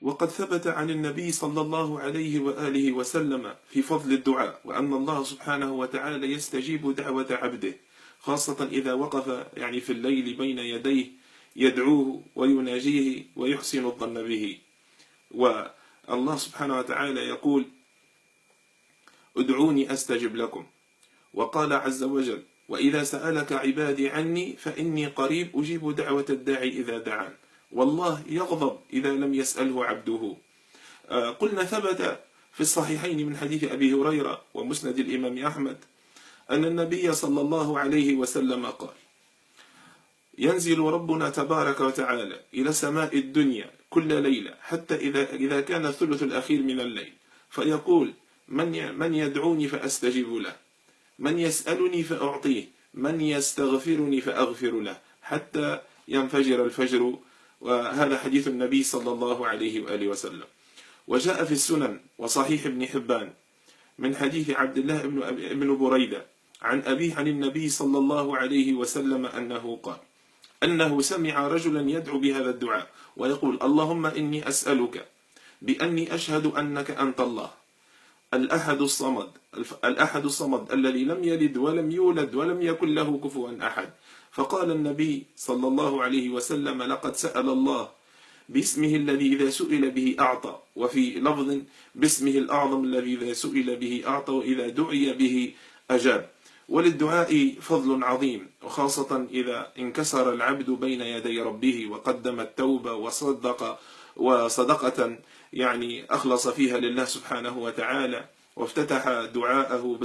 وقد ثبت عن النبي صلى الله عليه وآله وسلم في فضل الدعاء، وأن الله سبحانه وتعالى يستجيب دعوة عبده، خاصة إذا وقف يعني في الليل بين يديه يدعوه ويناجيه ويحسن الظن به. والله سبحانه وتعالى يقول: ادعوني أستجب لكم. وقال عز وجل: وإذا سألك عبادي عني فإني قريب أجيب دعوة الداعي إذا دعان. والله يغضب إذا لم يسأله عبده. قلنا ثبت في الصحيحين من حديث أبي هريرة ومسند الإمام أحمد أن النبي صلى الله عليه وسلم قال: ينزل ربنا تبارك وتعالى إلى سماء الدنيا كل ليلة حتى إذا كان الثلث الأخير من الليل، فيقول: من يدعوني فأستجيب له، من يسألني فأعطيه، من يستغفرني فأغفر له، حتى ينفجر الفجر. وهذا حديث النبي صلى الله عليه وآله وسلم. وجاء في السنن وصحيح ابن حبان من حديث عبد الله بن بريدة عن أبيه عن النبي صلى الله عليه وسلم أنه قال: أنه سمع رجلا يدعو بهذا الدعاء ويقول: اللهم إني أسألك بأني أشهد أنك أنت الله الأحد الصمد الذي لم يلد ولم يولد ولم يكن له كفوا أحد. فقال النبي صلى الله عليه وسلم: لقد سأل الله باسمه الذي إذا سئل به أعطى، وفي لفظ: باسمه الأعظم الذي إذا سئل به أعطى وإذا دعي به أجاب. وللدعاء فضل عظيم، وخاصة إذا انكسر العبد بين يدي ربه وقدم التوبة وصدقة يعني أخلص فيها لله سبحانه وتعالى، وافتتح دعاءه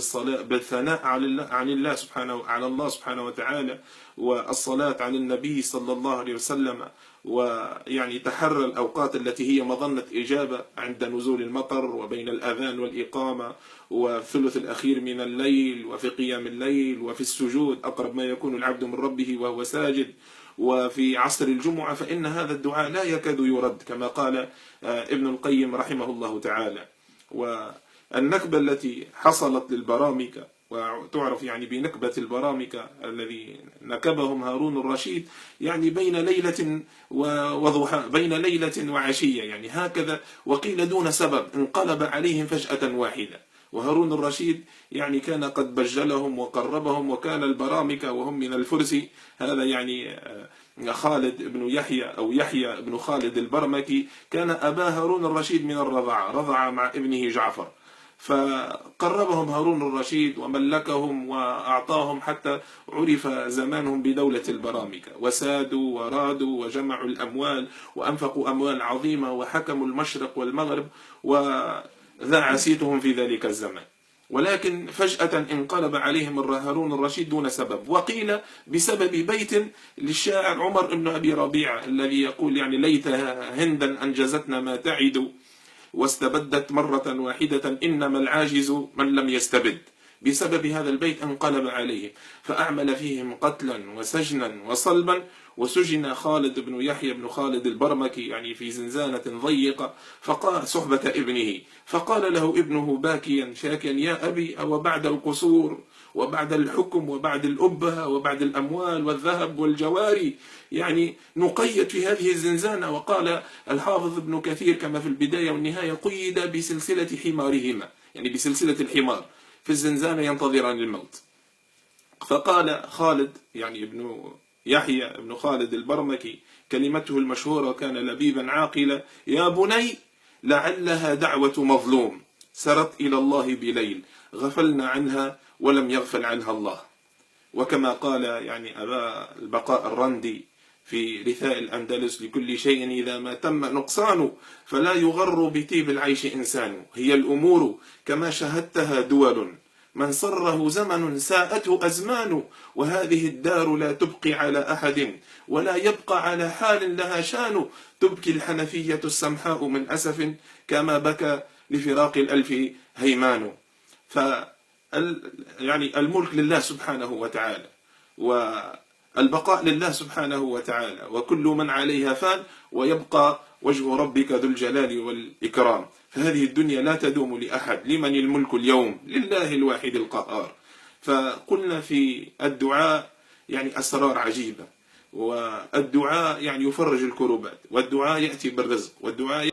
بالثناء على الله سبحانه وتعالى، والصلاة على النبي صلى الله عليه وسلم، ويعني تحرى الأوقات التي هي مظنة إجابة عند نزول المطر وبين الأذان والإقامة والثلث الأخير من الليل وفي قيام الليل وفي السجود أقرب ما يكون العبد من ربه وهو ساجد، وفي عصر الجمعة، فإن هذا الدعاء لا يكاد يرد كما قال ابن القيم رحمه الله تعالى. والنكبة التي حصلت للبرامكة، وتعرف يعني بنكبة البرامكة الذي نكبهم هارون الرشيد، يعني بين ليلة وضحى، بين ليلة وعشية، يعني هكذا، وقيل دون سبب، انقلب عليهم فجأة واحدة. وهارون الرشيد يعني كان قد بجلهم وقربهم، وكان البرامكة وهم من الفرس، هذا يعني خالد بن يحيى أو يحيى بن خالد البرمكي كان أبا هارون الرشيد من الرضاعة، رضع مع ابنه جعفر، فقربهم هارون الرشيد وملكهم وأعطاهم حتى عرف زمانهم بدولة البرامكة، وسادوا ورادوا وجمعوا الأموال وأنفقوا أموال عظيمة وحكموا المشرق والمغرب وذاع صيتهم في ذلك الزمان. ولكن فجأة انقلب عليهم هارون الرشيد دون سبب، وقيل بسبب بيت للشاعر عمر بن أبي ربيعة الذي يقول يعني: ليتها هندا أنجزتنا ما تعد واستبدت مرة واحدة، إنما العاجز من لم يستبد. بسبب هذا البيت انقلب عليه فأعمل فيهم قتلا وسجنا وصلبا، وسجن خالد بن يحيى بن خالد البرمكي يعني في زنزانة ضيقة، فقال صحبة ابنه، فقال له ابنه باكيا شاكيا: يا أبي، أو بعد القصور وبعد الحكم وبعد الأبهة وبعد الأموال والذهب والجواري يعني نقيد في هذه الزنزانة؟ وقال الحافظ ابن كثير كما في البداية والنهاية: قيد بسلسلة حمارهما، يعني بسلسلة الحمار في الزنزانة ينتظران الموت. فقال خالد يعني ابن يحيى ابن خالد البرمكي كلمته المشهورة، كان لبيبا عاقلا: يا بني، لعلها دعوة مظلوم سرت إلى الله بليل، غفلنا عنها ولم يغفل عنها الله. وكما قال يعني أبا البقاء الرندي في رثاء الأندلس: لكل شيء إذا ما تم نقصان فلا يغر بطيب العيش إنسان، هي الأمور كما شهدتها دول، من صره زمن ساءته أزمان، وهذه الدار لا تبقي على أحد ولا يبقى على حال لها شان، تبكي الحنفية السمحاء من أسف كما بكى لفراق الألف هيمان. يعني الملك لله سبحانه وتعالى، والبقاء لله سبحانه وتعالى، وكل من عليها فان، ويبقى وجه ربك ذو الجلال والإكرام. فهذه الدنيا لا تدوم لأحد، لمن الملك اليوم؟ لله الواحد القهار. فقلنا في الدعاء يعني أسرار عجيبة، والدعاء يعني يفرج الكروبات، والدعاء يأتي بالرزق، والدعاء